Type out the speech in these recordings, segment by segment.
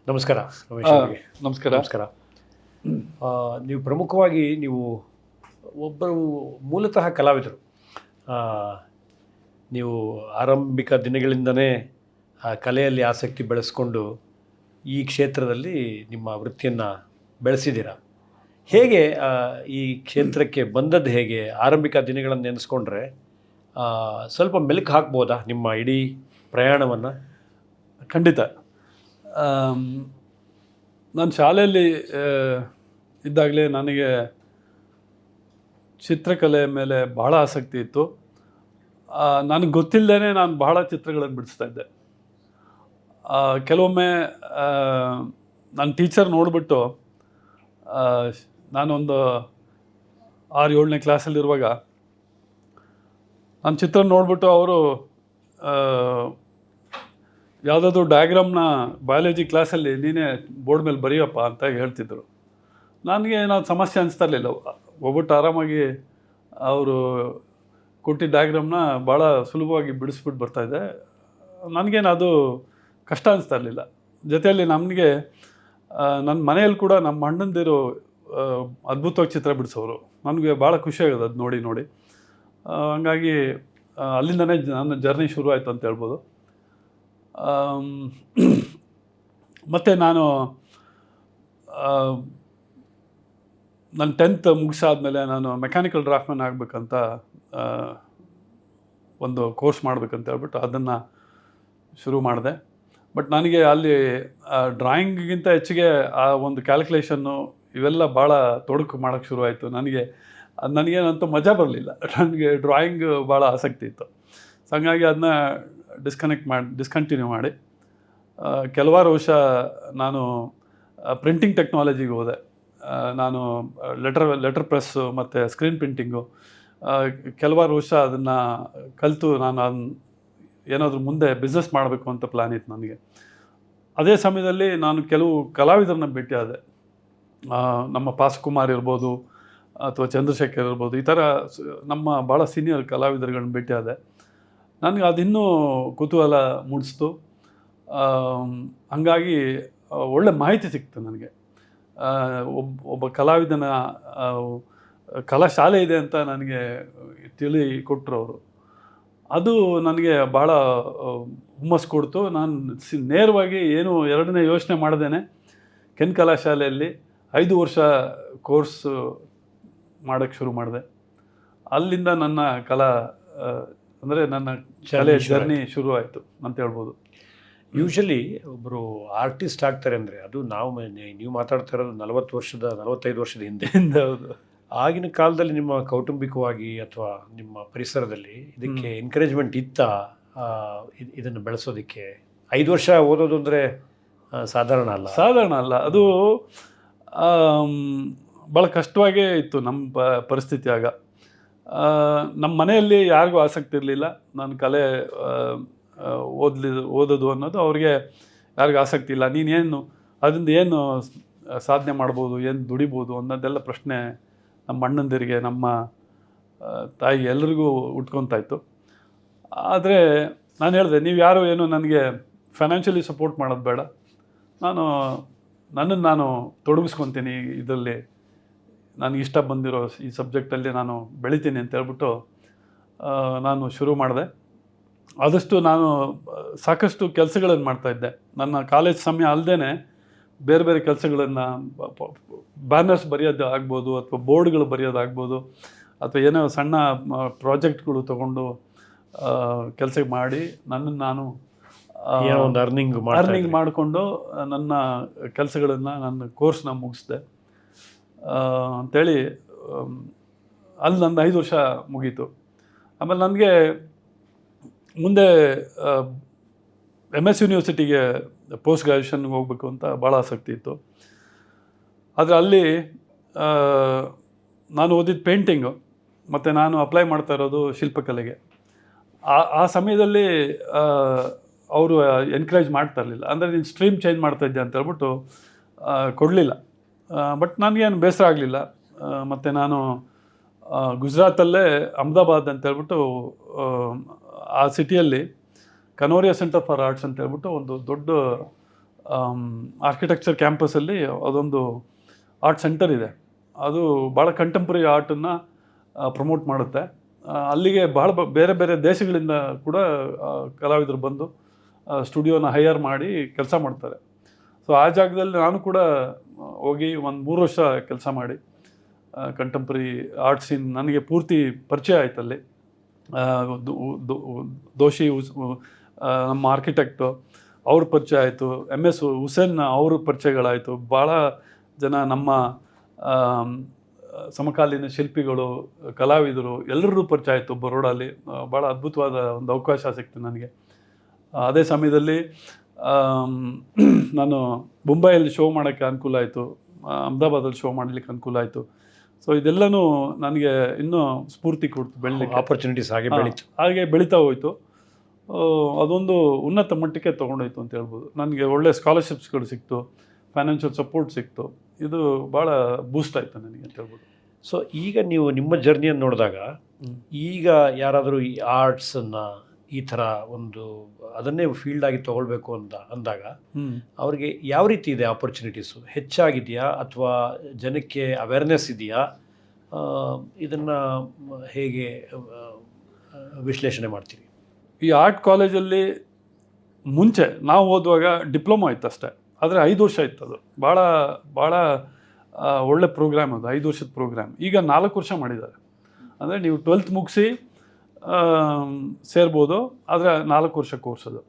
ನಮಸ್ಕಾರ ರಮೇಶ್ ಅವರಿಗೆ. ನಮಸ್ಕಾರ. ನಮಸ್ಕಾರ. ನೀವು ಪ್ರಮುಖವಾಗಿ ಒಬ್ಬರು ಮೂಲತಃ ಕಲಾವಿದರು. ಆ, ನೀವು ಆರಂಭಿಕ ದಿನಗಳಿಂದನೇ ಕಲೆಯಲ್ಲಿ ಆಸಕ್ತಿ ಬೆಳೆಸ್ಕೊಂಡು ಈ ಕ್ಷೇತ್ರದಲ್ಲಿ ನಿಮ್ಮ ವೃತ್ತಿಯನ್ನು ಬೆಳೆಸಿದ್ದೀರಾ. ಹೇಗೆ ಈ ಕ್ಷೇತ್ರಕ್ಕೆ ಬಂದದ್ದು ಹೇಗೆ? ಆರಂಭಿಕ ದಿನಗಳನ್ನು ನೆನೆಸ್ಕೊಂಡ್ರೆ ಸ್ವಲ್ಪ ಮೆಲುಕು ಹಾಕ್ಬೋದಾ ನಿಮ್ಮ ಇಡೀ ಪ್ರಯಾಣವನ್ನು? ಖಂಡಿತ. ನಾನು ಶಾಲೆಯಲ್ಲಿ ಇದ್ದಾಗಲೇ ನನಗೆ ಚಿತ್ರಕಲೆ ಮೇಲೆ ಬಹಳ ಆಸಕ್ತಿ ಇತ್ತು. ನನಗೆ ಗೊತ್ತಿಲ್ಲದೇ ನಾನು ಬಹಳ ಚಿತ್ರಗಳನ್ನು ಬಿಡಿಸ್ತಾ ಇದ್ದೆ. ಕೆಲವೊಮ್ಮೆ ನನ್ನ ಟೀಚರ್ ನೋಡಿಬಿಟ್ಟು, ನಾನೊಂದು 6-7ನೇ ಕ್ಲಾಸಲ್ಲಿರುವಾಗ ನನ್ನ ಚಿತ್ರ ನೋಡಿಬಿಟ್ಟು ಅವರು ಯಾವುದಾದ್ರೂ ಡಯಾಗ್ರಾಮ್ನ ಬಯಾಲಜಿ ಕ್ಲಾಸಲ್ಲಿ ನೀನೇ ಬೋರ್ಡ್ ಮೇಲೆ ಬರೆಯಪ್ಪ ಅಂತ ಹೇಳ್ತಿದ್ರು. ನನಗೆ ಏನಾದ್ರು ಸಮಸ್ಯೆ ಅನಿಸ್ತಾ ಇರಲಿಲ್ಲ. ಹೋಗ್ಬಿಟ್ಟು ಆರಾಮಾಗಿ ಅವರು ಕೊಟ್ಟಿದ್ದ ಡಯಾಗ್ರಾಮ್ನ ಭಾಳ ಸುಲಭವಾಗಿ ಬಿಡಿಸ್ಬಿಟ್ಟು ಬರ್ತಾಯಿದ್ದೆ. ನನಗೇನು ಅದು ಕಷ್ಟ ಅನಿಸ್ತಾ ಇರಲಿಲ್ಲ. ಜೊತೆಯಲ್ಲಿ ನನಗೆ ನನ್ನ ಮನೆಯಲ್ಲಿ ಕೂಡ ನಮ್ಮ ಅಣ್ಣಂದಿರು ಅದ್ಭುತವಾಗಿ ಚಿತ್ರ ಬಿಡಿಸೋರು. ನನಗೆ ಭಾಳ ಖುಷಿಯಾಗೋದು ಅದು ನೋಡಿ ನೋಡಿ. ಹಂಗಾಗಿ ಅಲ್ಲಿಂದನೇ ನನ್ನ ಜರ್ನಿ ಶುರು ಆಯಿತು ಅಂತ ಹೇಳ್ಬೋದು. ಮತ್ತು ನಾನು ನನ್ನ 10th ಮುಗಿಸಾದ್ಮೇಲೆ ನಾನು ಮೆಕ್ಯಾನಿಕಲ್ ಡ್ರಾಫ್ಟ್ಮನ್ ಆಗಬೇಕಂತ ಒಂದು ಕೋರ್ಸ್ ಮಾಡಬೇಕಂತ ಹೇಳ್ಬಿಟ್ಟು ಅದನ್ನು ಶುರು ಮಾಡಿದೆ. ಬಟ್ ನನಗೆ ಅಲ್ಲಿ ಡ್ರಾಯಿಂಗಿಗಿಂತ ಹೆಚ್ಚಿಗೆ ಆ ಒಂದು ಕ್ಯಾಲ್ಕುಲೇಷನ್ನು ಇವೆಲ್ಲ ಭಾಳ ತೊಡಕು ಮಾಡೋಕ್ಕೆ ಶುರುವಾಯಿತು. ನನಗೇನಂತೂ ಮಜಾ ಬರಲಿಲ್ಲ. ನನಗೆ ಡ್ರಾಯಿಂಗ್ ಭಾಳ ಆಸಕ್ತಿ ಇತ್ತು. ಸೊ ಹಂಗಾಗಿ ಅದನ್ನ ಡಿಸ್ಕಂಟಿನ್ಯೂ ಮಾಡಿ ಕೆಲವಾರು ವರ್ಷ ನಾನು ಪ್ರಿಂಟಿಂಗ್ ಟೆಕ್ನಾಲಜಿಗೆ ಹೋದೆ. ನಾನು ಲೆಟರ್ ಪ್ರೆಸ್ಸು ಮತ್ತು ಸ್ಕ್ರೀನ್ ಪ್ರಿಂಟಿಂಗು ಕೆಲವಾರು ವರ್ಷ ಅದನ್ನು ಕಲಿತು ನಾನು ಏನಾದರೂ ಮುಂದೆ ಬಿಸ್ನೆಸ್ ಮಾಡಬೇಕು ಅಂತ ಪ್ಲ್ಯಾನ್ ಇತ್ತು ನನಗೆ. ಅದೇ ಸಮಯದಲ್ಲಿ ನಾನು ಕೆಲವು ಕಲಾವಿದರನ್ನ ಭೇಟಿಯಾದೆ. ನಮ್ಮ ಪಾಸ್ಕುಮಾರ್ ಇರ್ಬೋದು ಅಥವಾ ಚಂದ್ರಶೇಖರ್ ಇರ್ಬೋದು, ಈ ಥರ ನಮ್ಮ ಭಾಳ ಸೀನಿಯರ್ ಕಲಾವಿದರುಗಳನ್ನ ಭೇಟಿಯಾದೆ. ನನಗೆ ಅದಿನ್ನೂ ಕುತೂಹಲ ಮೂಡಿಸ್ತು. ಹಂಗಾಗಿ ಒಳ್ಳೆ ಮಾಹಿತಿ ಸಿಕ್ತು ನನಗೆ. ಒಬ್ಬ ಕಲಾವಿದನ ಕಲಾಶಾಲೆ ಇದೆ ಅಂತ ನನಗೆ ಕೊಟ್ಟರು ಅವರು. ಅದು ನನಗೆ ಭಾಳ ಹುಮ್ಮಸ್ಸು ಕೊಡ್ತು. ನಾನು ನೇರವಾಗಿ ಏನು ಎರಡನೇ ಯೋಚನೆ ಮಾಡ್ದೇನೆ ಕೆನ್ ಕಲಾಶಾಲೆಯಲ್ಲಿ 5 ವರ್ಷ ಕೋರ್ಸ್ ಮಾಡೋಕ್ಕೆ ಶುರು ಮಾಡಿದೆ. ಅಲ್ಲಿಂದ ನನ್ನ ಅಂದರೆ ನನ್ನ ಶಾಲೆ ಜರ್ನಿ ಶುರು ಆಯಿತು ಅಂತ ಹೇಳ್ಬೋದು. ಯೂಶಲಿ ಒಬ್ಬರು ಆರ್ಟಿಸ್ಟ್ ಆಗ್ತಾರೆ ಅಂದರೆ ಅದು ನೀವು ಮಾತಾಡ್ತಾ ಇರೋದು 45 ವರ್ಷದ ಹಿಂದೆ. ಹೌದು. ಆಗಿನ ಕಾಲದಲ್ಲಿ ನಿಮ್ಮ ಕೌಟುಂಬಿಕವಾಗಿ ಅಥವಾ ನಿಮ್ಮ ಪರಿಸರದಲ್ಲಿ ಇದಕ್ಕೆ ಎನ್ಕರೇಜ್ಮೆಂಟ್ ಇತ್ತಾ? ಇದನ್ನು ಬೆಳೆಸೋದಕ್ಕೆ 5 ವರ್ಷ ಓದೋದು ಅಂದರೆ ಸಾಧಾರಣ ಅಲ್ಲ. ಅದು ಭಾಳ ಕಷ್ಟವಾಗೇ ಇತ್ತು ನಮ್ಮ ಪರಿಸ್ಥಿತಿ ಆಗ. ನಮ್ಮ ಮನೆಯಲ್ಲಿ ಯಾರಿಗೂ ಆಸಕ್ತಿ ಇರಲಿಲ್ಲ. ನಾನು ಕಲೆ ಓದೋದು ಅನ್ನೋದು ಅವ್ರಿಗೆ ಯಾರಿಗೂ ಆಸಕ್ತಿ ಇಲ್ಲ. ನೀನೇನು ಅದರಿಂದ ಏನು ಸಾಧನೆ ಮಾಡ್ಬೋದು, ಏನು ದುಡಿಬೋದು ಅನ್ನೋದೆಲ್ಲ ಪ್ರಶ್ನೆ ನಮ್ಮ ಅಣ್ಣಂದಿರಿಗೆ, ನಮ್ಮ ತಾಯಿ ಎಲ್ಲರಿಗೂ ಉಟ್ಕೊತಾಯಿತ್ತು. ಆದರೆ ನಾನು ಹೇಳಿದೆ, ನೀವು ಯಾರು ಏನು ನನಗೆ ಫೈನಾನ್ಷಿಯಲಿ ಸಪೋರ್ಟ್ ಮಾಡೋದು ಬೇಡ, ನನ್ನನ್ನು ನಾನು ತೊಡಗಿಸ್ಕೊತೀನಿ ಇದರಲ್ಲಿ, ನನಗೆ ಇಷ್ಟ ಬಂದಿರೋ ಈ ಸಬ್ಜೆಕ್ಟಲ್ಲಿ ನಾನು ಬೆಳಿತೀನಿ ಅಂತ ಹೇಳ್ಬಿಟ್ಟು ನಾನು ಶುರು ಮಾಡಿದೆ. ಆದಷ್ಟು ನಾನು ಸಾಕಷ್ಟು ಕೆಲಸಗಳನ್ನು ಮಾಡ್ತಾಯಿದ್ದೆ. ನನ್ನ ಕಾಲೇಜ್ ಸಮಯ ಅಲ್ಲದೇ ಬೇರೆ ಬೇರೆ ಕೆಲಸಗಳನ್ನು, ಬ್ಯಾನರ್ಸ್ ಬರೆಯೋದು ಆಗ್ಬೋದು, ಅಥವಾ ಬೋರ್ಡ್ಗಳು ಬರೆಯೋದಾಗ್ಬೋದು, ಅಥವಾ ಏನೋ ಸಣ್ಣ ಪ್ರಾಜೆಕ್ಟ್ಗಳು ತೊಗೊಂಡು ಕೆಲಸ ಮಾಡಿ ನನ್ನನ್ನು ನಾನು ಅರ್ನಿಂಗ್ ಮಾಡಿಕೊಂಡು ನನ್ನ ಕೆಲಸಗಳನ್ನು, ನನ್ನ ಕೋರ್ಸ್ನ ಮುಗಿಸ್ದೆ ಅಂಥೇಳಿ ಅಲ್ಲಿ ನಂದು 5 ವರ್ಷ ಮುಗೀತು. ಆಮೇಲೆ ನನಗೆ ಮುಂದೆ MS ಯೂನಿವರ್ಸಿಟಿಗೆ ಪೋಸ್ಟ್ ಗ್ರ್ಯಾಜುಯೇಷನ್ಗೆ ಹೋಗ್ಬೇಕು ಅಂತ ಭಾಳ ಆಸಕ್ತಿ ಇತ್ತು. ಆದರೆ ಅಲ್ಲಿ ನಾನು ಓದಿದ್ದು ಪೇಂಟಿಂಗು, ಮತ್ತು ನಾನು ಅಪ್ಲೈ ಮಾಡ್ತಾ ಇರೋದು ಶಿಲ್ಪಕಲೆಗೆ. ಆ ಸಮಯದಲ್ಲಿ ಅವರು ಎನ್ಕರೇಜ್ ಮಾಡ್ತಾ ಇರಲಿಲ್ಲ. ಅಂದರೆ ನೀನು ಸ್ಟ್ರೀಮ್ ಚೇಂಜ್ ಮಾಡ್ತಾಯಿದ್ದೆ ಅಂತ ಹೇಳ್ಬಿಟ್ಟು ಕೊಡಲಿಲ್ಲ. ಬಟ್ ನನಗೇನು ಬೇಸರ ಆಗಲಿಲ್ಲ. ಮತ್ತು ನಾನು ಗುಜರಾತಲ್ಲೇ ಅಹಮದಾಬಾದ್ ಅಂತ ಹೇಳ್ಬಿಟ್ಟು ಆ ಸಿಟಿಯಲ್ಲಿ ಕನೋರಿಯಾ ಸೆಂಟರ್ ಫಾರ್ ಆರ್ಟ್ಸ್ ಅಂತ ಹೇಳ್ಬಿಟ್ಟು ಒಂದು ದೊಡ್ಡ ಆರ್ಕಿಟೆಕ್ಚರ್ ಕ್ಯಾಂಪಸಲ್ಲಿ ಅದೊಂದು ಆರ್ಟ್ ಸೆಂಟರ್ ಇದೆ. ಅದು ಭಾಳ ಕಂಟೆಂಪ್ರರಿ ಆರ್ಟನ್ನು ಪ್ರಮೋಟ್ ಮಾಡುತ್ತೆ. ಅಲ್ಲಿಗೆ ಭಾಳ ಬೇರೆ ಬೇರೆ ದೇಶಗಳಿಂದ ಕೂಡ ಕಲಾವಿದರು ಬಂದು ಸ್ಟುಡಿಯೋನ ಹೈಯರ್ ಮಾಡಿ ಕೆಲಸ ಮಾಡ್ತಾರೆ. ಸೊ ಆ ಜಾಗದಲ್ಲಿ ನಾನು ಕೂಡ ಹೋಗಿ ಒಂದು 3 ವರ್ಷ ಕೆಲಸ ಮಾಡಿ ಕಂಟೆಂಪ್ರರಿ ಆರ್ಟ್ ಸೀನ್ ನನಗೆ ಪೂರ್ತಿ ಪರಿಚಯ ಆಯ್ತು ಅಲ್ಲಿ. ದೋಷಿ ನಮ್ಮ ಆರ್ಕಿಟೆಕ್ಟು ಅವ್ರ ಪರಿಚಯ ಆಯಿತು, MS ಹುಸೇನ್ ಅವ್ರ ಪರಿಚಯಗಳಾಯಿತು. ಭಾಳ ಜನ ನಮ್ಮ ಸಮಕಾಲೀನ ಶಿಲ್ಪಿಗಳು, ಕಲಾವಿದರು ಎಲ್ಲರೂ ಪರಿಚಯ ಆಯಿತು ಬರೋಡಲ್ಲಿ. ಭಾಳ ಅದ್ಭುತವಾದ ಒಂದು ಅವಕಾಶ ಸಿಕ್ತು ನನಗೆ. ಅದೇ ಸಮಯದಲ್ಲಿ ನಾನು ಮುಂಬೈಯಲ್ಲಿ ಶೋ ಮಾಡೋಕ್ಕೆ ಅನುಕೂಲ ಆಯಿತು, ಅಹಮದಾಬಾದಲ್ಲಿ ಶೋ ಮಾಡಲಿಕ್ಕೆ ಅನುಕೂಲ ಆಯಿತು. ಸೊ ಇದೆಲ್ಲನೂ ನನಗೆ ಇನ್ನೂ ಸ್ಫೂರ್ತಿ ಕೊಡ್ತು ಬೆಳಲಿಕ್ಕೆ. ಆಪರ್ಚುನಿಟೀಸ್ ಹಾಗೆ ಬೆಳೀತಾ ಹೋಯಿತು. ಅದೊಂದು ಉನ್ನತ ಮಟ್ಟಕ್ಕೆ ತೊಗೊಂಡೋಯ್ತು ಅಂತ ಹೇಳ್ಬೋದು. ನನಗೆ ಒಳ್ಳೆ ಸ್ಕಾಲರ್ಶಿಪ್ಸ್ಗಳು ಸಿಕ್ತು, ಫೈನಾನ್ಷಿಯಲ್ ಸಪೋರ್ಟ್ ಸಿಕ್ತು. ಇದು ಭಾಳ ಬೂಸ್ಟ್ ಆಯಿತು ನನಗೆ ಅಂತ ಹೇಳ್ಬೋದು. ಸೊ ಈಗ ನೀವು ನಿಮ್ಮ ಜರ್ನಿಯನ್ನು ನೋಡಿದಾಗ, ಈಗ ಯಾರಾದರೂ ಈ ಆರ್ಟ್ಸನ್ನು ಈ ಥರ ಒಂದು ಅದನ್ನೇ ಫೀಲ್ಡ್ ಆಗಿ ತೊಗೊಳ್ಬೇಕು ಅಂತ ಅಂದಾಗ ಅವ್ರಿಗೆ ಯಾವ ರೀತಿ ಇದೆ ಆಪರ್ಚುನಿಟೀಸು? ಹೆಚ್ಚಾಗಿದೆಯಾ ಅಥವಾ ಜನಕ್ಕೆ ಅವೇರ್ನೆಸ್ ಇದೆಯಾ? ಇದನ್ನು ಹೇಗೆ ವಿಶ್ಲೇಷಣೆ ಮಾಡ್ತೀವಿ? ಈ ಆರ್ಟ್ ಕಾಲೇಜಲ್ಲಿ ಮುಂಚೆ ನಾವು ಓದುವಾಗ ಡಿಪ್ಲೊಮಾ ಇತ್ತು ಅಷ್ಟೇ, ಆದರೆ 5 ವರ್ಷ ಇತ್ತು. ಅದು ಭಾಳ ಭಾಳ ಒಳ್ಳೆ ಪ್ರೋಗ್ರಾಮ್, ಅದು 5 ವರ್ಷದ ಪ್ರೋಗ್ರಾಮ್. ಈಗ 4 ವರ್ಷ ಮಾಡಿದ್ದಾರೆ. ಅಂದರೆ ನೀವು 12th ಮುಗಿಸಿ ಸೇರ್ಬೋದು, ಆದರೆ 4 ವರ್ಷ ಕೋರ್ಸ್ ಅದು.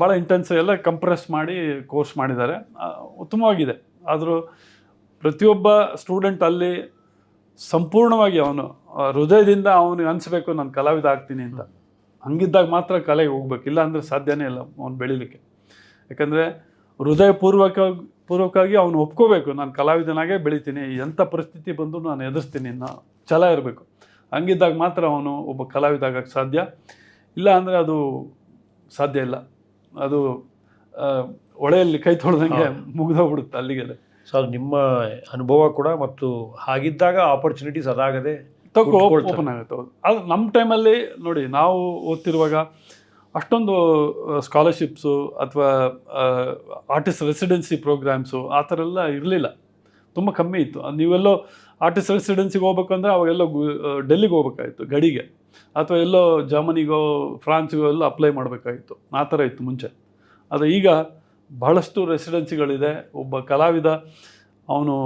ಭಾಳ ಇಂಟೆನ್ಸ್ ಎಲ್ಲ ಕಂಪ್ರೆಸ್ ಮಾಡಿ ಕೋರ್ಸ್ ಮಾಡಿದ್ದಾರೆ. ಉತ್ತಮವಾಗಿದೆ. ಆದರೂ ಪ್ರತಿಯೊಬ್ಬ ಸ್ಟೂಡೆಂಟ್ ಅಲ್ಲಿ ಸಂಪೂರ್ಣವಾಗಿ ಅವನು ಹೃದಯದಿಂದ ಅವನಿಗೆ ಅನಿಸ್ಬೇಕು ನಾನು ಕಲಾವಿದ ಆಗ್ತೀನಿ ಅಂತ. ಹಂಗಿದ್ದಾಗ ಮಾತ್ರ ಕಲೆಗೆ ಹೋಗ್ಬೇಕು, ಇಲ್ಲ ಅಂದರೆ ಸಾಧ್ಯನೇ ಇಲ್ಲ ಅವ್ನು ಬೆಳೀಲಿಕ್ಕೆ. ಯಾಕಂದರೆ ಪೂರ್ವಕವಾಗಿ ಅವನು ಒಪ್ಕೋಬೇಕು, ನಾನು ಕಲಾವಿದನಾಗೇ ಬೆಳಿತೀನಿ, ಎಂಥ ಪರಿಸ್ಥಿತಿ ಬಂದರೂ ನಾನು ಎದುರಿಸ್ತೀನಿ ಅನ್ನೋ ಛಲ ಇರಬೇಕು. ಹಂಗಿದ್ದಾಗ ಮಾತ್ರ ಅವನು ಒಬ್ಬ ಕಲಾವಿದ ಆಗಕ್ಕೆ ಸಾಧ್ಯ. ಇಲ್ಲ ಅಂದರೆ ಅದು ಸಾಧ್ಯ ಇಲ್ಲ. ಅದು ಹೊಳೆಯಲ್ಲಿ ಕೈ ತೊಳೆದಂಗೆ ಮುಗಿದೋಗ್ಬಿಡುತ್ತೆ ಅಲ್ಲಿಗೆ. ಸೊ ಅದು ನಿಮ್ಮ ಅನುಭವ ಕೂಡ, ಮತ್ತು ಹಾಗಿದ್ದಾಗ ಆಪರ್ಚುನಿಟೀಸ್ ಅದಾಗದೆ ಓಪನ್ ಆಗುತ್ತೆ. ಅದು ನಮ್ಮ ಟೈಮಲ್ಲಿ ನೋಡಿ, ನಾವು ಓದ್ತಿರುವಾಗ ಅಷ್ಟೊಂದು ಸ್ಕಾಲರ್ಶಿಪ್ಸು ಅಥವಾ ಆರ್ಟಿಸ್ಟ್ ರೆಸಿಡೆನ್ಸಿ ಪ್ರೋಗ್ರಾಮ್ಸು ಆ ಥರ ಎಲ್ಲ ಇರಲಿಲ್ಲ, ತುಂಬ ಕಮ್ಮಿ ಇತ್ತು. ನೀವೆಲ್ಲೋ ಆರ್ಟಿಸ್ಟ್ ರೆಸಿಡೆನ್ಸಿಗೆ ಹೋಗ್ಬೇಕಂದ್ರೆ ಅವಾಗೆಲ್ಲೋ ಡೆಲ್ಲಿಗೆ ಹೋಗ್ಬೇಕಾಗಿತ್ತು ಗಡಿಗೆ, ಅಥವಾ ಎಲ್ಲೋ ಜರ್ಮನಿಗೋ ಫ್ರಾನ್ಸ್ಗೋ ಎಲ್ಲ ಅಪ್ಲೈ ಮಾಡಬೇಕಾಗಿತ್ತು. ಆ ಥರ ಇತ್ತು ಮುಂಚೆ. ಆದರೆ ಈಗ ಬಹಳಷ್ಟು ರೆಸಿಡೆನ್ಸಿಗಳಿದೆ. ಒಬ್ಬ ಕಲಾವಿದ ಅವನು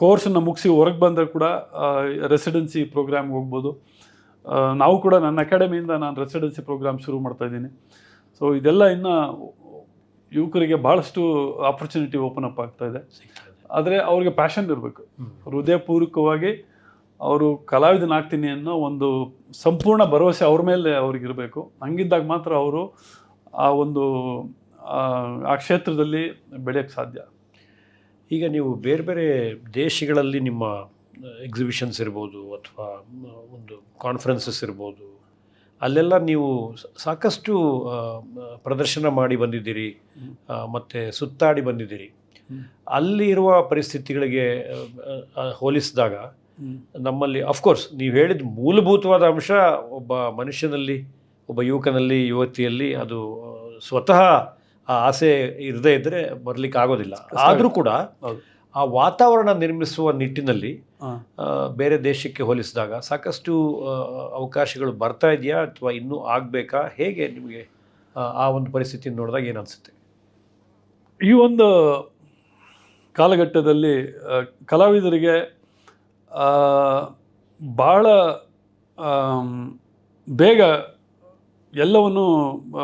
ಕೋರ್ಸನ್ನು ಮುಗಿಸಿ ಹೊರಗೆ ಬಂದರೆ ಕೂಡ ರೆಸಿಡೆನ್ಸಿ ಪ್ರೋಗ್ರಾಮ್ಗೆ ಹೋಗ್ಬೋದು. ನಾವು ಕೂಡ ನನ್ನ ಅಕಾಡೆಮಿಯಿಂದ ನಾನು ರೆಸಿಡೆನ್ಸಿ ಪ್ರೋಗ್ರಾಮ್ ಶುರು ಮಾಡ್ತಾಯಿದ್ದೀನಿ. ಸೊ ಇದೆಲ್ಲ ಇನ್ನು ಯುವಕರಿಗೆ ಭಾಳಷ್ಟು ಆಪರ್ಚುನಿಟಿ ಓಪನ್ ಅಪ್ ಆಗ್ತಾಯಿದೆ. ಆದರೆ ಅವ್ರಿಗೆ ಪ್ಯಾಷನ್ ಇರಬೇಕು, ಹೃದಯಪೂರ್ವಕವಾಗಿ ಅವರು ಕಲಾವಿದನಾಗ್ತೀನಿ ಅನ್ನೋ ಒಂದು ಸಂಪೂರ್ಣ ಭರವಸೆ ಅವ್ರ ಮೇಲೆ ಅವ್ರಿಗಿರಬೇಕು. ಹಂಗಿದ್ದಾಗ ಮಾತ್ರ ಅವರು ಆ ಕ್ಷೇತ್ರದಲ್ಲಿ ಬೆಳೆಯೋಕ್ಕೆ ಸಾಧ್ಯ. ಈಗ ನೀವು ಬೇರೆ ಬೇರೆ ದೇಶಗಳಲ್ಲಿ ನಿಮ್ಮ ಎಕ್ಸಿಬಿಷನ್ಸ್ ಇರ್ಬೋದು ಅಥವಾ ಒಂದು ಕಾನ್ಫರೆನ್ಸಸ್ ಇರ್ಬೋದು, ಅಲ್ಲೆಲ್ಲ ನೀವು ಸಾಕಷ್ಟು ಪ್ರದರ್ಶನ ಮಾಡಿ ಬಂದಿದ್ದೀರಿ ಮತ್ತು ಸುತ್ತಾಡಿ ಬಂದಿದ್ದೀರಿ. ಅಲ್ಲಿರುವ ಪರಿಸ್ಥಿತಿಗಳಿಗೆ ಹೋಲಿಸಿದಾಗ ನಮ್ಮಲ್ಲಿ ಅಫ್ಕೋರ್ಸ್ ನೀವು ಹೇಳಿದ ಮೂಲಭೂತವಾದ ಅಂಶ ಒಬ್ಬ ಮನುಷ್ಯನಲ್ಲಿ, ಒಬ್ಬ ಯುವಕನಲ್ಲಿ, ಯುವತಿಯಲ್ಲಿ ಅದು ಸ್ವತಃ ಆ ಆಸೆ ಇರದೇ ಇದ್ದರೆ ಬರಲಿಕ್ಕೆ ಆಗೋದಿಲ್ಲ. ಆದರೂ ಕೂಡ ಆ ವಾತಾವರಣ ನಿರ್ಮಿಸುವ ನಿಟ್ಟಿನಲ್ಲಿ ಬೇರೆ ದೇಶಕ್ಕೆ ಹೋಲಿಸಿದಾಗ ಸಾಕಷ್ಟು ಅವಕಾಶಗಳು ಬರ್ತಾ ಇದೆಯಾ ಅಥವಾ ಇನ್ನೂ ಆಗಬೇಕಾ? ಹೇಗೆ ನಿಮಗೆ ಆ ಒಂದು ಪರಿಸ್ಥಿತಿ ನೋಡಿದಾಗ ಏನು ಅನಿಸುತ್ತೆ? ಈ ಒಂದು ಕಾಲಘಟ್ಟದಲ್ಲಿ ಕಲಾವಿದರಿಗೆ ಭಾಳ ಬೇಗ ಎಲ್ಲವನ್ನೂ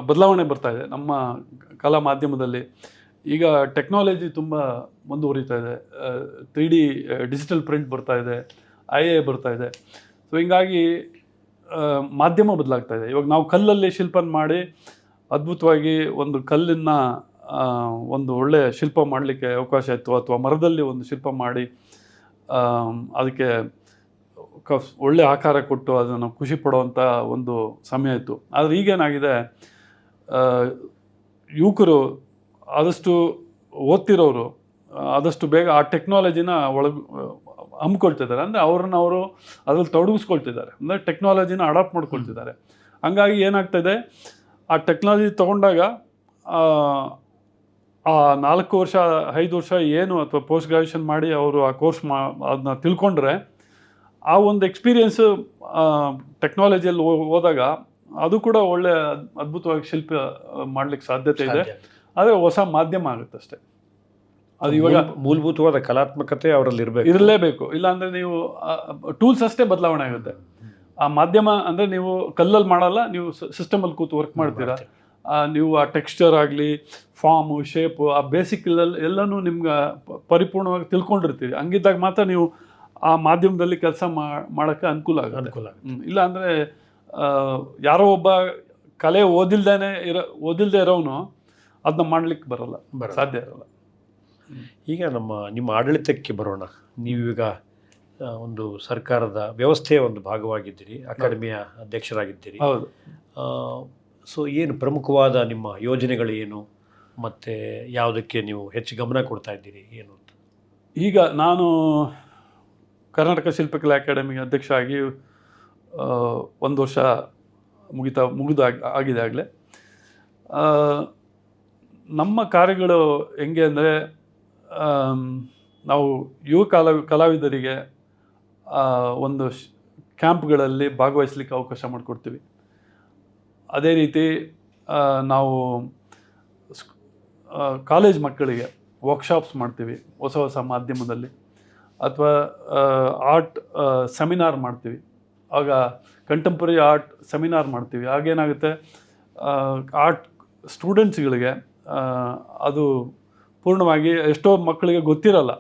ಬದಲಾವಣೆ ಬರ್ತಾ ಇದೆ ನಮ್ಮ ಕಲಾ ಮಾಧ್ಯಮದಲ್ಲಿ. ಈಗ ಟೆಕ್ನಾಲಜಿ ತುಂಬ ಮುಂದುವರಿತಾ ಇದೆ. 3D ಡಿಜಿಟಲ್ ಪ್ರಿಂಟ್ ಬರ್ತಾ ಇದೆ, IA ಬರ್ತಾ ಇದೆ. ಸೊ ಹಿಂಗಾಗಿ ಮಾಧ್ಯಮ ಬದಲಾಗ್ತಾ ಇದೆ. ಇವಾಗ ನಾವು ಕಲ್ಲಲ್ಲಿ ಶಿಲ್ಪನ ಮಾಡಿ ಅದ್ಭುತವಾಗಿ ಒಂದು ಕಲ್ಲನ್ನು ಒಂದು ಒಳ್ಳೆಯ ಶಿಲ್ಪ ಮಾಡಲಿಕ್ಕೆ ಅವಕಾಶ ಇತ್ತು, ಅಥವಾ ಮರದಲ್ಲಿ ಒಂದು ಶಿಲ್ಪ ಮಾಡಿ ಅದಕ್ಕೆ ಒಳ್ಳೆ ಆಕಾರ ಕೊಟ್ಟು ಅದನ್ನು ಖುಷಿ ಪಡುವಂಥ ಒಂದು ಸಮಯ ಇತ್ತು. ಆದರೆ ಈಗೇನಾಗಿದೆ, ಯುವಕರು ಆದಷ್ಟು ಓದ್ತಿರೋರು ಆದಷ್ಟು ಬೇಗ ಆ ಟೆಕ್ನಾಲಜಿನ ಹಮ್ಮಿಕೊಳ್ತಿದ್ದಾರೆ. ಅಂದರೆ ಅವರು ಅದ್ರಲ್ಲಿ ತೊಡಗಿಸ್ಕೊಳ್ತಿದ್ದಾರೆ, ಅಂದರೆ ಟೆಕ್ನಾಲಜಿನ ಅಡಾಪ್ಟ್ ಮಾಡ್ಕೊಳ್ತಿದ್ದಾರೆ. ಹಂಗಾಗಿ ಏನಾಗ್ತಾಯಿದೆ, ಆ ಟೆಕ್ನಾಲಜಿ ತೊಗೊಂಡಾಗ ಆ 4 ವರ್ಷ 5 ವರ್ಷ ಏನು ಅಥವಾ ಪೋಸ್ಟ್ ಗ್ರಾಜುಯೇಷನ್ ಮಾಡಿ ಅವರು ಆ ಕೋರ್ಸ್ ಅದನ್ನ ತಿಳ್ಕೊಂಡ್ರೆ ಆ ಒಂದು ಎಕ್ಸ್ಪೀರಿಯೆನ್ಸು ಟೆಕ್ನಾಲಜಿಯಲ್ಲಿ ಹೋದಾಗ ಅದು ಕೂಡ ಒಳ್ಳೆ ಅದ್ಭುತವಾಗಿ ಶಿಲ್ಪ ಮಾಡ್ಲಿಕ್ಕೆ ಸಾಧ್ಯತೆ ಇದೆ. ಆದರೆ ಹೊಸ ಮಾಧ್ಯಮ ಆಗುತ್ತೆ ಅಷ್ಟೇ. ಅದು ಇವಾಗ ಮೂಲಭೂತವಾದ ಕಲಾತ್ಮಕತೆ ಅವರಲ್ಲಿ ಇರಲೇಬೇಕು. ಇಲ್ಲಾಂದರೆ ನೀವು ಟೂಲ್ಸ್ ಅಷ್ಟೇ ಬದಲಾವಣೆ ಆಗುತ್ತೆ. ಆ ಮಾಧ್ಯಮ ಅಂದರೆ ನೀವು ಕಲ್ಲಲ್ಲಿ ಮಾಡಲ್ಲ, ನೀವು ಸಿಸ್ಟಮಲ್ಲಿ ಕೂತು ವರ್ಕ್ ಮಾಡ್ತೀರಾ. ನೀವು ಆ ಟೆಕ್ಸ್ಚರ್ ಆಗಲಿ, ಫಾರ್ಮು, ಶೇಪು, ಆ ಬೇಸಿಕ್ ಎಲ್ಲನೂ ನಿಮ್ಗೆ ಪರಿಪೂರ್ಣವಾಗಿ ತಿಳ್ಕೊಂಡಿರ್ತೀರಿ. ಹಂಗಿದ್ದಾಗ ಮಾತ್ರ ನೀವು ಆ ಮಾಧ್ಯಮದಲ್ಲಿ ಕೆಲಸ ಮಾಡೋಕ್ಕೆ ಅನುಕೂಲ ಆಗುತ್ತೆ. ಇಲ್ಲ ಅಂದರೆ ಯಾರೋ ಒಬ್ಬ ಕಲೆ ಓದಿಲ್ದೇ ಇರೋನು ಅದನ್ನ ಮಾಡ್ಲಿಕ್ಕೆ ಬರಲ್ಲ, ಸಾಧ್ಯ ಇರಲ್ಲ. ಈಗ ನಿಮ್ಮ ಆಡಳಿತಕ್ಕೆ ಬರೋಣ. ನೀವೀಗ ಒಂದು ಸರ್ಕಾರದ ವ್ಯವಸ್ಥೆಯ ಒಂದು ಭಾಗವಾಗಿದ್ದೀರಿ, ಅಕಾಡೆಮಿಯ ಅಧ್ಯಕ್ಷರಾಗಿದ್ದೀರಿ. ಹೌದು. ಸೊ ಏನು ಪ್ರಮುಖವಾದ ನಿಮ್ಮ ಯೋಜನೆಗಳು ಏನು, ಮತ್ತು ಯಾವುದಕ್ಕೆ ನೀವು ಹೆಚ್ಚು ಗಮನ ಕೊಡ್ತಾ ಇದ್ದೀರಿ ಏನು ಅಂತ? ಈಗ ನಾನು ಕರ್ನಾಟಕ ಶಿಲ್ಪಕಲಾ ಅಕಾಡೆಮಿಗೆ ಅಧ್ಯಕ್ಷ ಆಗಿ 1 ವರ್ಷ ಆಗಿದೆ ಆಗಲೇ. ನಮ್ಮ ಕಾರ್ಯಗಳು ಹೆಂಗೆ ಅಂದರೆ, ನಾವು ಯುವ ಕಲಾವಿದರಿಗೆ ಒಂದು ಕ್ಯಾಂಪ್ಗಳಲ್ಲಿ ಭಾಗವಹಿಸ್ಲಿಕ್ಕೆ ಅವಕಾಶ ಮಾಡಿಕೊಡ್ತೀವಿ. ಅದೇ ರೀತಿ ನಾವು ಕಾಲೇಜ್ ಮಕ್ಕಳಿಗೆ ವರ್ಕ್ಶಾಪ್ಸ್ ಮಾಡ್ತೀವಿ ಹೊಸ ಮಾಧ್ಯಮದಲ್ಲಿ, ಅಥವಾ ಆರ್ಟ್ ಸೆಮಿನಾರ್ ಮಾಡ್ತೀವಿ. ಆಗ ಕಂಟೆಂಪರರಿ ಆರ್ಟ್ ಸೆಮಿನಾರ್ ಮಾಡ್ತೀವಿ. ಆಗೇನಾಗುತ್ತೆ, ಆರ್ಟ್ ಸ್ಟೂಡೆಂಟ್ಸ್ಗಳಿಗೆ ಅದು ಪೂರ್ಣವಾಗಿ ಎಷ್ಟೋ ಮಕ್ಕಳಿಗೆ ಗೊತ್ತಿರಲ್ಲ.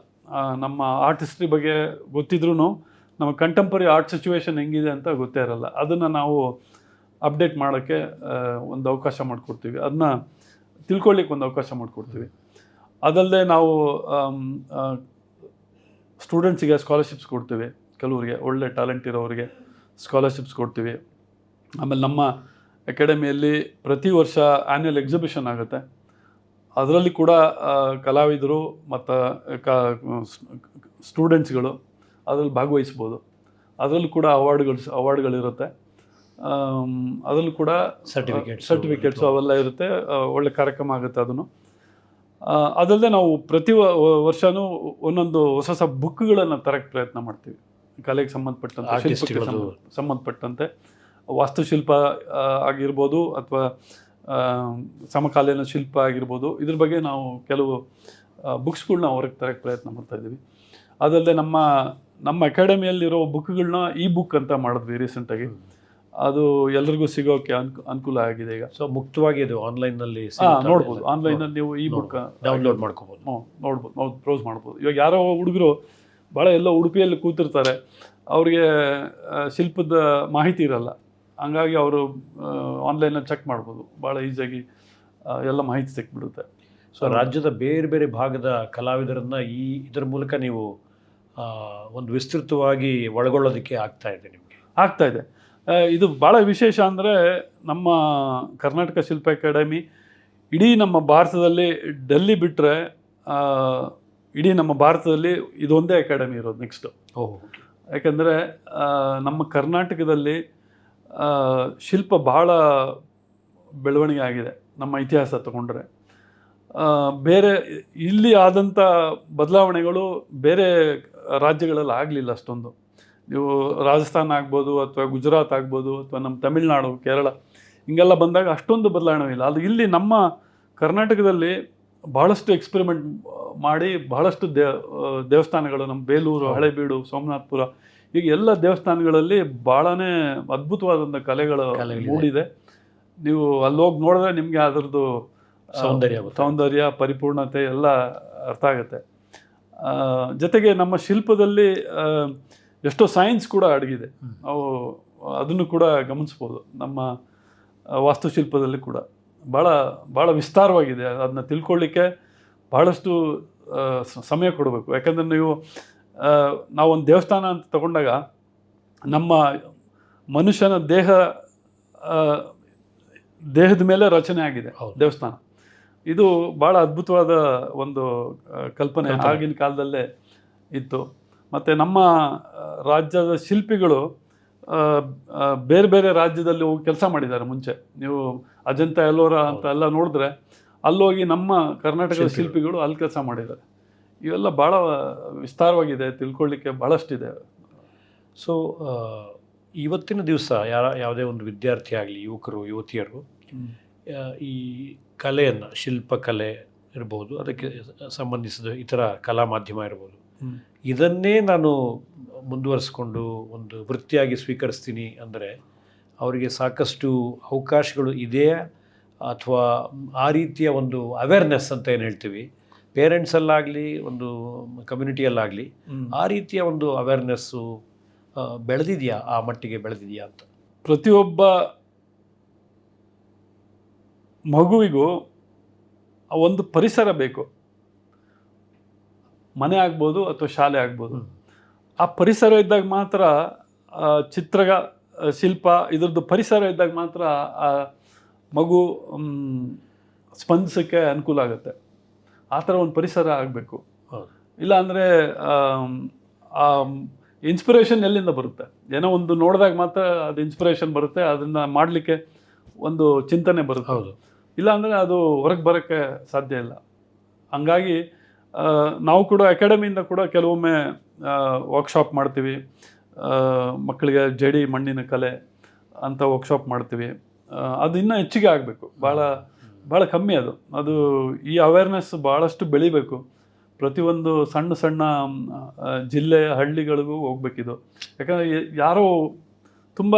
ನಮ್ಮ ಆರ್ಟ್ ಹಿಸ್ಟ್ರಿ ಬಗ್ಗೆ ಗೊತ್ತಿದ್ರೂ ನಮ್ಮ ಕಂಟೆಂಪರರಿ ಆರ್ಟ್ ಸಿಚುವೇಶನ್ ಹೆಂಗಿದೆ ಅಂತ ಗೊತ್ತೇ ಇರಲ್ಲ. ಅದನ್ನು ನಾವು ಅಪ್ಡೇಟ್ ಮಾಡೋಕ್ಕೆ ಒಂದು ಅವಕಾಶ ಮಾಡಿಕೊಡ್ತೀವಿ, ಅದನ್ನ ತಿಳ್ಕೊಳ್ಳಿಕ್ಕೆ ಒಂದು ಅವಕಾಶ ಮಾಡಿಕೊಡ್ತೀವಿ. ಅದಲ್ಲದೆ ನಾವು ಸ್ಟೂಡೆಂಟ್ಸಿಗೆ ಸ್ಕಾಲರ್ಶಿಪ್ಸ್ ಕೊಡ್ತೀವಿ. ಕೆಲವರಿಗೆ ಒಳ್ಳೆ ಟ್ಯಾಲೆಂಟ್ ಇರೋರಿಗೆ ಸ್ಕಾಲರ್ಶಿಪ್ಸ್ ಕೊಡ್ತೀವಿ. ಆಮೇಲೆ ನಮ್ಮ ಅಕಾಡೆಮಿಯಲ್ಲಿ ಪ್ರತಿ ವರ್ಷ ಆ್ಯನ್ಯಲ್ ಎಕ್ಸಿಬಿಷನ್ ಆಗುತ್ತೆ. ಅದರಲ್ಲಿ ಕೂಡ ಕಲಾವಿದರು ಮತ್ತು ಸ್ಟೂಡೆಂಟ್ಸ್ಗಳು ಅದರಲ್ಲಿ ಭಾಗವಹಿಸ್ಬೋದು. ಅದರಲ್ಲೂ ಕೂಡ ಅವಾರ್ಡ್ಗಳಿರುತ್ತೆ. ಅದರಲ್ಲೂ ಕೂಡ ಸರ್ಟಿಫಿಕೇಟ್ಸು ಅವೆಲ್ಲ ಇರುತ್ತೆ. ಒಳ್ಳೆ ಕಾರ್ಯಕ್ರಮ ಆಗುತ್ತೆ ಅದನ್ನು. ಅದಲ್ಲದೆ ನಾವು ಪ್ರತಿ ವರ್ಷವೂ ಒಂದೊಂದು ಹೊಸ ಬುಕ್ಗಳನ್ನು ತರಕ್ಕೆ ಪ್ರಯತ್ನ ಮಾಡ್ತೀವಿ. ಕಲೆಗೆ ಸಂಬಂಧಪಟ್ಟಂತೆ, ಶಿಲ್ಪಕ್ಕೆ ಸಂಬಂಧಪಟ್ಟಂತೆ, ವಾಸ್ತುಶಿಲ್ಪ ಆಗಿರ್ಬೋದು ಅಥವಾ ಸಮಕಾಲೀನ ಶಿಲ್ಪ ಆಗಿರ್ಬೋದು, ಇದ್ರ ಬಗ್ಗೆ ನಾವು ಕೆಲವು ಬುಕ್ಸ್ಗಳನ್ನ ಹೊರಗೆ ತರಕ್ಕೆ ಪ್ರಯತ್ನ ಮಾಡ್ತಾಯಿದ್ದೀವಿ. ಅದಲ್ಲದೆ ನಮ್ಮ ಅಕಾಡೆಮಿಯಲ್ಲಿರೋ ಬುಕ್ಗಳನ್ನ ಬುಕ್ ಅಂತ ಮಾಡಿದ್ವಿ ರೀಸೆಂಟಾಗಿ. ಅದು ಎಲ್ರಿಗೂ ಸಿಗೋಕ್ಕೆ ಅನುಕೂಲ ಆಗಿದೆ ಈಗ. ಸೊ ಮುಕ್ತವಾಗಿ ಇದು ಆನ್ಲೈನಲ್ಲಿ ನೋಡ್ಬೋದು. ಆನ್ಲೈನಲ್ಲಿ ನೀವು ಬುಕ್ ಡೌನ್ಲೋಡ್ ಮಾಡ್ಕೋಬೋದು, ನೋಡ್ಬೋದು, ಬ್ರೌಸ್ ಮಾಡ್ಬೋದು. ಇವಾಗ ಯಾರೋ ಹುಡುಗರು ಭಾಳ ಎಲ್ಲ ಉಡುಪಿಯಲ್ಲಿ ಕೂತಿರ್ತಾರೆ, ಅವ್ರಿಗೆ ಶಿಲ್ಪದ ಮಾಹಿತಿ ಇರಲ್ಲ. ಹಂಗಾಗಿ ಅವರು ಆನ್ಲೈನಲ್ಲಿ ಚೆಕ್ ಮಾಡ್ಬೋದು, ಭಾಳ ಈಸಿಯಾಗಿ ಎಲ್ಲ ಮಾಹಿತಿ ಸಿಕ್ಬಿಡುತ್ತೆ. ಸೊ ರಾಜ್ಯದ ಬೇರೆ ಬೇರೆ ಭಾಗದ ಕಲಾವಿದರನ್ನು ಇದರ ಮೂಲಕ ನೀವು ಒಂದು ವಿಸ್ತೃತವಾಗಿ ಒಳಗೊಳ್ಳೋದಕ್ಕೆ ಆಗ್ತಾಯಿದೆ. ಆಗ್ತಾಯಿದೆ. ಇದು ಭಾಳ ವಿಶೇಷ ಅಂದರೆ, ನಮ್ಮ ಕರ್ನಾಟಕ ಶಿಲ್ಪ ಅಕಾಡೆಮಿ ಇಡೀ ನಮ್ಮ ಭಾರತದಲ್ಲಿ, ಡೆಲ್ಲಿ ಬಿಟ್ಟರೆ ಇಡೀ ನಮ್ಮ ಭಾರತದಲ್ಲಿ ಇದೊಂದೇ ಅಕಾಡೆಮಿ ಇರೋದು ನೆಕ್ಸ್ಟು. ಯಾಕೆಂದರೆ ನಮ್ಮ ಕರ್ನಾಟಕದಲ್ಲಿ ಶಿಲ್ಪ ಭಾಳ ಬೆಳವಣಿಗೆ ಆಗಿದೆ. ನಮ್ಮ ಇತಿಹಾಸ ತಗೊಂಡ್ರೆ ಬೇರೆ ಇಲ್ಲಿ ಆದಂಥ ಬದಲಾವಣೆಗಳು ಬೇರೆ ರಾಜ್ಯಗಳಲ್ಲಿ ಆಗಲಿಲ್ಲ ಅಷ್ಟೊಂದು. ನೀವು ರಾಜಸ್ಥಾನ ಆಗ್ಬೋದು, ಅಥವಾ ಗುಜರಾತ್ ಆಗ್ಬೋದು, ಅಥವಾ ನಮ್ಮ ತಮಿಳ್ನಾಡು, ಕೇರಳ, ಹಿಂಗೆಲ್ಲ ಬಂದಾಗ ಅಷ್ಟೊಂದು ಬದಲಾವಣೆ ಇಲ್ಲ. ಅದು ಇಲ್ಲಿ ನಮ್ಮ ಕರ್ನಾಟಕದಲ್ಲಿ ಭಾಳಷ್ಟು ಎಕ್ಸ್ಪೆರಿಮೆಂಟ್ ಮಾಡಿ ಭಾಳಷ್ಟು ದೇವಸ್ಥಾನಗಳು, ನಮ್ಮ ಬೇಲೂರು, ಹಳೇಬೀಡು, ಸೋಮನಾಥಪುರ, ಈಗ ಎಲ್ಲ ದೇವಸ್ಥಾನಗಳಲ್ಲಿ ಭಾಳನೇ ಅದ್ಭುತವಾದಂಥ ಕಲೆಗಳು ಮೂಡಿದೆ. ನೀವು ಅಲ್ಲಿ ಹೋಗಿ ನೋಡಿದ್ರೆ ನಿಮಗೆ ಅದರದ್ದು ಸೌಂದರ್ಯ, ಪರಿಪೂರ್ಣತೆ ಎಲ್ಲ ಅರ್ಥ ಆಗುತ್ತೆ. ಜೊತೆಗೆ ನಮ್ಮ ಶಿಲ್ಪದಲ್ಲಿ ಎಷ್ಟೋ ಸೈನ್ಸ್ ಕೂಡ ಅಡಗಿದೆ. ನಾವು ಅದನ್ನು ಕೂಡ ಗಮನಿಸ್ಬೋದು. ನಮ್ಮ ವಾಸ್ತುಶಿಲ್ಪದಲ್ಲಿ ಕೂಡ ಭಾಳ ವಿಸ್ತಾರವಾಗಿದೆ. ಅದನ್ನ ತಿಳ್ಕೊಳ್ಳಿಕ್ಕೆ ಭಾಳಷ್ಟು ಸಮಯ ಕೊಡಬೇಕು. ಯಾಕಂದರೆ ನಾವೊಂದು ದೇವಸ್ಥಾನ ಅಂತ ತಗೊಂಡಾಗ ನಮ್ಮ ಮನುಷ್ಯನ ದೇಹದ ಮೇಲೆ ರಚನೆ ಆಗಿದೆ ದೇವಸ್ಥಾನ. ಇದು ಭಾಳ ಅದ್ಭುತವಾದ ಒಂದು ಕಲ್ಪನೆ ಆಗಿನ ಕಾಲದಲ್ಲೇ ಇತ್ತು. ಮತ್ತು ನಮ್ಮ ರಾಜ್ಯದ ಶಿಲ್ಪಿಗಳು ಬೇರೆ ಬೇರೆ ರಾಜ್ಯದಲ್ಲಿ ಹೋಗಿ ಕೆಲಸ ಮಾಡಿದ್ದಾರೆ ಮುಂಚೆ. ನೀವು ಅಜಂತಾ ಎಲ್ಲೋರಾ ಅಂತ ಎಲ್ಲ ನೋಡಿದ್ರೆ ಅಲ್ಲೋಗಿ ನಮ್ಮ ಕರ್ನಾಟಕದ ಶಿಲ್ಪಿಗಳು ಅಲ್ಲಿ ಕೆಲಸ ಮಾಡಿದ್ದಾರೆ. ಇವೆಲ್ಲ ಭಾಳ ವಿಸ್ತಾರವಾಗಿದೆ, ತಿಳ್ಕೊಳ್ಳಿಕ್ಕೆ ಭಾಳಷ್ಟಿದೆ. ಸೊ ಇವತ್ತಿನ ದಿವಸ ಯಾವುದೇ ಒಂದು ವಿದ್ಯಾರ್ಥಿ ಆಗಲಿ, ಯುವಕರು ಯುವತಿಯರು ಈ ಕಲೆಯನ್ನು, ಶಿಲ್ಪಕಲೆ ಇರ್ಬೋದು, ಅದಕ್ಕೆ ಸಂಬಂಧಿಸಿದ ಇತರ ಕಲಾ ಮಾಧ್ಯಮ ಇರ್ಬೋದು, ಇದನ್ನೇ ನಾನು ಮುಂದುವರಿಸ್ಕೊಂಡು ಒಂದು ವೃತ್ತಿಯಾಗಿ ಸ್ವೀಕರಿಸ್ತೀನಿ ಅಂದರೆ ಅವರಿಗೆ ಸಾಕಷ್ಟು ಅವಕಾಶಗಳು ಇದೆಯಾ, ಅಥವಾ ಆ ರೀತಿಯ ಒಂದು ಅವೇರ್ನೆಸ್ ಅಂತ ಏನು ಹೇಳ್ತೀವಿ ಪೇರೆಂಟ್ಸಲ್ಲಾಗಲಿ ಒಂದು ಕಮ್ಯುನಿಟಿಯಲ್ಲಾಗಲಿ ಆ ರೀತಿಯ ಒಂದು ಅವೇರ್ನೆಸ್ಸು ಬೆಳೆದಿದೆಯಾ, ಆ ಮಟ್ಟಿಗೆ ಬೆಳೆದಿದೆಯಾ ಅಂತ? ಪ್ರತಿಯೊಬ್ಬ ಮಗುವಿಗೂ ಒಂದು ಪರಿಸರ ಬೇಕು. ಮನೆ ಆಗ್ಬೋದು ಅಥವಾ ಶಾಲೆ ಆಗ್ಬೋದು. ಆ ಪರಿಸರ ಇದ್ದಾಗ ಮಾತ್ರ ಶಿಲ್ಪ ಇದ್ರದ್ದು ಪರಿಸರ ಇದ್ದಾಗ ಮಾತ್ರ ಆ ಮಗು ಸ್ಪಂದಿಸೋಕ್ಕೆ ಅನುಕೂಲ ಆಗುತ್ತೆ. ಆ ಥರ ಒಂದು ಪರಿಸರ ಆಗಬೇಕು. ಇಲ್ಲ ಅಂದರೆ ಇನ್ಸ್ಪಿರೇಷನ್ ಎಲ್ಲಿಂದ ಬರುತ್ತೆ? ಏನೋ ಒಂದು ನೋಡಿದಾಗ ಮಾತ್ರ ಅದು ಇನ್ಸ್ಪಿರೇಷನ್ ಬರುತ್ತೆ, ಅದನ್ನು ಮಾಡಲಿಕ್ಕೆ ಒಂದು ಚಿಂತನೆ ಬರುತ್ತೆ. ಹೌದು. ಇಲ್ಲ ಅಂದರೆ ಅದು ಹೊರಗೆ ಬರೋಕ್ಕೆ ಸಾಧ್ಯ ಇಲ್ಲ. ಹಂಗಾಗಿ ನಾವು ಕೂಡ ಅಕಾಡೆಮಿಯಿಂದ ಕೂಡ ಕೆಲವೊಮ್ಮೆ ವರ್ಕ್ಶಾಪ್ ಮಾಡ್ತೀವಿ. ಮಕ್ಕಳಿಗೆ ಜಡಿ ಮಣ್ಣಿನ ಕಲೆ ಅಂತ ವರ್ಕ್ಶಾಪ್ ಮಾಡ್ತೀವಿ. ಅದು ಇನ್ನೂ ಹೆಚ್ಚಿಗೆ ಆಗಬೇಕು. ಭಾಳ ಕಮ್ಮಿ ಅದು ಈ ಅವೇರ್ನೆಸ್ ಭಾಳಷ್ಟು ಬೆಳಿಬೇಕು. ಪ್ರತಿಯೊಂದು ಸಣ್ಣ ಸಣ್ಣ ಜಿಲ್ಲೆಯ ಹಳ್ಳಿಗಳಿಗೂ ಹೋಗ್ಬೇಕಿದು. ಯಾಕಂದರೆ ಯಾರೋ ತುಂಬ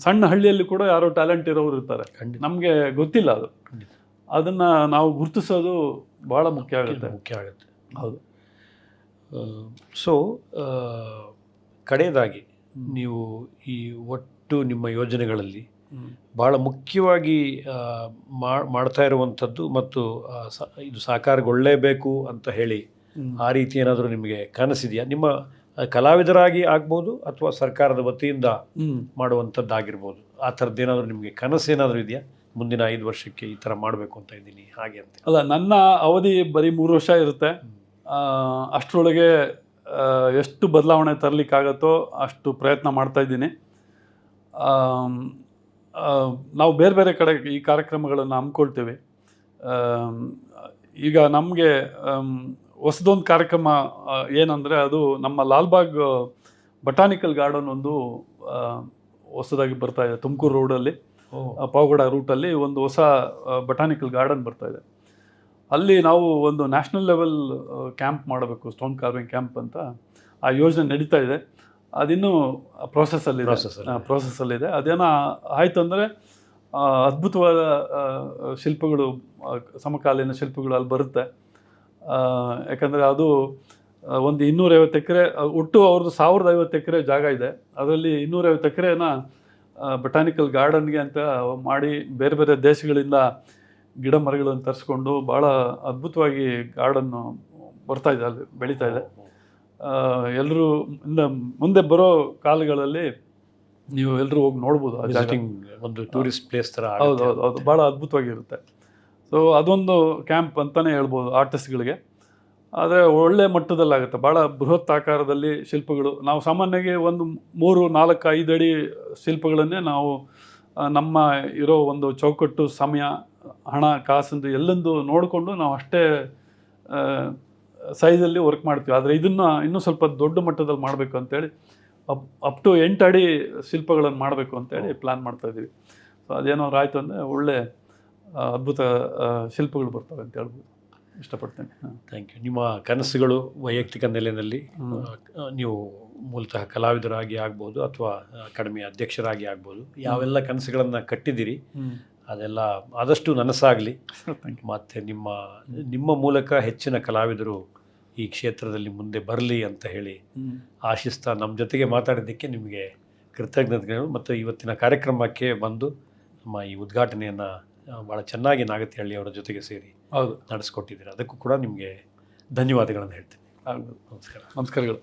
ಸಣ್ಣ ಹಳ್ಳಿಯಲ್ಲಿ ಕೂಡ ಯಾರೋ ಟ್ಯಾಲೆಂಟ್ ಇರೋರು ಇರ್ತಾರೆ, ನಮಗೆ ಗೊತ್ತಿಲ್ಲ. ಅದನ್ನು ನಾವು ಗುರುತಿಸೋದು ಭಾಳ ಮುಖ್ಯ ಆಗುತ್ತೆ. ಹೌದು. ಸೊ ಕಡೆಯದಾಗಿ ನೀವು ಈ ಒಟ್ಟು ನಿಮ್ಮ ಯೋಜನೆಗಳಲ್ಲಿ ಭಾಳ ಮುಖ್ಯವಾಗಿ ಮಾಡ್ತಾ ಇರುವಂಥದ್ದು ಮತ್ತು ಇದು ಸಾಕಾರಗೊಳ್ಳಲೇಬೇಕು ಅಂತ ಹೇಳಿ ಆ ರೀತಿ ಏನಾದರೂ ನಿಮಗೆ ಕನಸಿದೆಯಾ? ನಿಮ್ಮ ಕಲಾವಿದರಾಗಿ ಆಗ್ಬೋದು ಅಥವಾ ಸರ್ಕಾರದ ವತಿಯಿಂದ ಮಾಡುವಂಥದ್ದಾಗಿರ್ಬೋದು. ಆ ಥರದ್ದು ಏನಾದರೂ ನಿಮಗೆ ಕನಸು ಏನಾದರೂ ಇದೆಯಾ? ಮುಂದಿನ 5 ವರ್ಷಕ್ಕೆ ಈ ಥರ ಮಾಡಬೇಕು ಅಂತ ಇದ್ದೀನಿ ಹಾಗೆ ಅಂತ? ಅಲ್ಲ, ನನ್ನ ಅವಧಿ ಬರೀ 3 ವರ್ಷ ಇರುತ್ತೆ. ಅಷ್ಟರೊಳಗೆ ಎಷ್ಟು ಬದಲಾವಣೆ ತರಲಿಕ್ಕಾಗತ್ತೋ ಅಷ್ಟು ಪ್ರಯತ್ನ ಮಾಡ್ತಾ ಇದ್ದೀನಿ. ನಾವು ಬೇರೆ ಬೇರೆ ಕಡೆ ಈ ಕಾರ್ಯಕ್ರಮಗಳನ್ನು ಹಮ್ಮಿಕೊಳ್ತೀವಿ. ಈಗ ನಮಗೆ ಹೊಸದೊಂದು ಕಾರ್ಯಕ್ರಮ ಏನಂದರೆ, ಅದು ನಮ್ಮ ಲಾಲ್ಬಾಗ್ ಬಟಾನಿಕಲ್ ಗಾರ್ಡನ್ ಒಂದು ಹೊಸದಾಗಿ ಬರ್ತಾ ಇದೆ. ತುಮಕೂರು ರೋಡಲ್ಲಿ, ಪಾವಗಡ ರೂಟಲ್ಲಿ ಒಂದು ಹೊಸ ಬಟಾನಿಕಲ್ ಗಾರ್ಡನ್ ಬರ್ತಾ ಇದೆ. ಅಲ್ಲಿ ನಾವು ಒಂದು ನ್ಯಾಷನಲ್ ಲೆವೆಲ್ ಕ್ಯಾಂಪ್ ಮಾಡಬೇಕು, ಸ್ಟೋನ್ ಕಾರ್ವಿಂಗ್ ಕ್ಯಾಂಪ್ ಅಂತ. ಆ ಯೋಜನೆ ನಡೀತಾ ಇದೆ. ಅದಿನ್ನೂ ಪ್ರೋಸೆಸ್ಸಲ್ಲಿದೆ. ಅದೇನೋ ಆಯಿತು ಅಂದರೆ ಅದ್ಭುತವಾದ ಶಿಲ್ಪಗಳು, ಸಮಕಾಲೀನ ಶಿಲ್ಪಗಳು ಅಲ್ಲಿ ಬರುತ್ತೆ. ಯಾಕಂದರೆ ಅದು ಒಂದು 250 ಎಕರೆ, ಒಟ್ಟು ಅವ್ರದ್ದು 1050 ಎಕರೆ ಜಾಗ ಇದೆ. ಅದರಲ್ಲಿ 250 ಎಕರೆನ ಬಟಾನಿಕಲ್ ಗಾರ್ಡನ್ಗೆ ಅಂತ ಮಾಡಿ ಬೇರೆ ಬೇರೆ ದೇಶಗಳಿಂದ ಗಿಡ ಮರಗಳನ್ನು ತರಿಸ್ಕೊಂಡು ಭಾಳ ಅದ್ಭುತವಾಗಿ ಗಾರ್ಡನ್ನು ಬರ್ತಾ ಇದೆ, ಅಲ್ಲಿ ಬೆಳೀತಾ ಇದೆ. ಎಲ್ಲರೂ ಮುಂದೆ ಬರೋ ಕಾಲಗಳಲ್ಲಿ ನೀವು ಎಲ್ಲರೂ ಹೋಗಿ ನೋಡ್ಬೋದು. ಒಂದು ಟೂರಿಸ್ಟ್ ಪ್ಲೇಸ್ ಥರ. ಹೌದು, ಭಾಳ ಅದ್ಭುತವಾಗಿರುತ್ತೆ. ಸೊ ಅದೊಂದು ಕ್ಯಾಂಪ್ ಅಂತಲೇ ಹೇಳ್ಬೋದು ಆರ್ಟಿಸ್ಟ್ಗಳಿಗೆ. ಆದರೆ ಒಳ್ಳೆ ಮಟ್ಟದಲ್ಲಾಗುತ್ತೆ, ಭಾಳ ಬೃಹತ್ ಆಕಾರದಲ್ಲಿ ಶಿಲ್ಪಗಳು. ನಾವು ಸಾಮಾನ್ಯವಾಗಿ ಒಂದು 3, 4, 5 ಅಡಿ ಶಿಲ್ಪಗಳನ್ನೇ ನಾವು ನಮ್ಮ ಇರೋ ಒಂದು ಚೌಕಟ್ಟು, ಸಮಯ, ಹಣ, ಕಾಸಂದು ಎಲ್ಲಂದು ನೋಡಿಕೊಂಡು ನಾವು ಅಷ್ಟೇ ಸೈಜಲ್ಲಿ ವರ್ಕ್ ಮಾಡ್ತೀವಿ. ಆದರೆ ಇದನ್ನು ಇನ್ನೂ ಸ್ವಲ್ಪ ದೊಡ್ಡ ಮಟ್ಟದಲ್ಲಿ ಮಾಡಬೇಕು ಅಂತೇಳಿ ಅಪ್ ಟು 8 ಅಡಿ ಶಿಲ್ಪಗಳನ್ನು ಮಾಡಬೇಕು ಅಂತೇಳಿ ಪ್ಲ್ಯಾನ್ ಮಾಡ್ತಾಯಿದ್ದೀವಿ. ಸೊ ಅದೇನಾದ್ರು ಆಯಿತು ಅಂದರೆ ಒಳ್ಳೆ ಅದ್ಭುತ ಶಿಲ್ಪಗಳು ಬರ್ತವೆ ಅಂತ ಹೇಳ್ಬೋದು, ಇಷ್ಟಪಡ್ತೇನೆ. Thank you. ನಿಮ್ಮ ಕನಸುಗಳು ವೈಯಕ್ತಿಕ ನೆಲೆಯಲ್ಲಿ ನೀವು ಮೂಲತಃ ಕಲಾವಿದರಾಗಿ ಆಗ್ಬೋದು ಅಥವಾ ಅಕಾಡೆಮಿಯ ಅಧ್ಯಕ್ಷರಾಗಿ ಆಗ್ಬೋದು, ಯಾವೆಲ್ಲ ಕನಸುಗಳನ್ನು ಕಟ್ಟಿದ್ದೀರಿ ಅದೆಲ್ಲ ಆದಷ್ಟು ನನಸಾಗಲಿ. ಮತ್ತು ನಿಮ್ಮ ಮೂಲಕ ಹೆಚ್ಚಿನ ಕಲಾವಿದರು ಈ ಕ್ಷೇತ್ರದಲ್ಲಿ ಮುಂದೆ ಬರಲಿ ಅಂತ ಹೇಳಿ ಆಶಿಸ್ತಾ ನಮ್ಮ ಜೊತೆಗೆ ಮಾತಾಡಿದ್ದಕ್ಕೆ ನಿಮಗೆ ಕೃತಜ್ಞತೆಗಳು. ಮತ್ತು ಇವತ್ತಿನ ಕಾರ್ಯಕ್ರಮಕ್ಕೆ ಬಂದು ನಮ್ಮ ಈ ಉದ್ಘಾಟನೆಯನ್ನು ಭಾಳ ಚೆನ್ನಾಗಿ ನಾಗತಿಹಳ್ಳಿ ಅವರ ಜೊತೆಗೆ ಸೇರಿ ನಡೆಸ್ಕೊಟ್ಟಿದ್ದೀರಾ. ಅದಕ್ಕೂ ಕೂಡ ನಿಮಗೆ ಧನ್ಯವಾದಗಳನ್ನು ಹೇಳ್ತೀನಿ. ನಮಸ್ಕಾರಗಳು.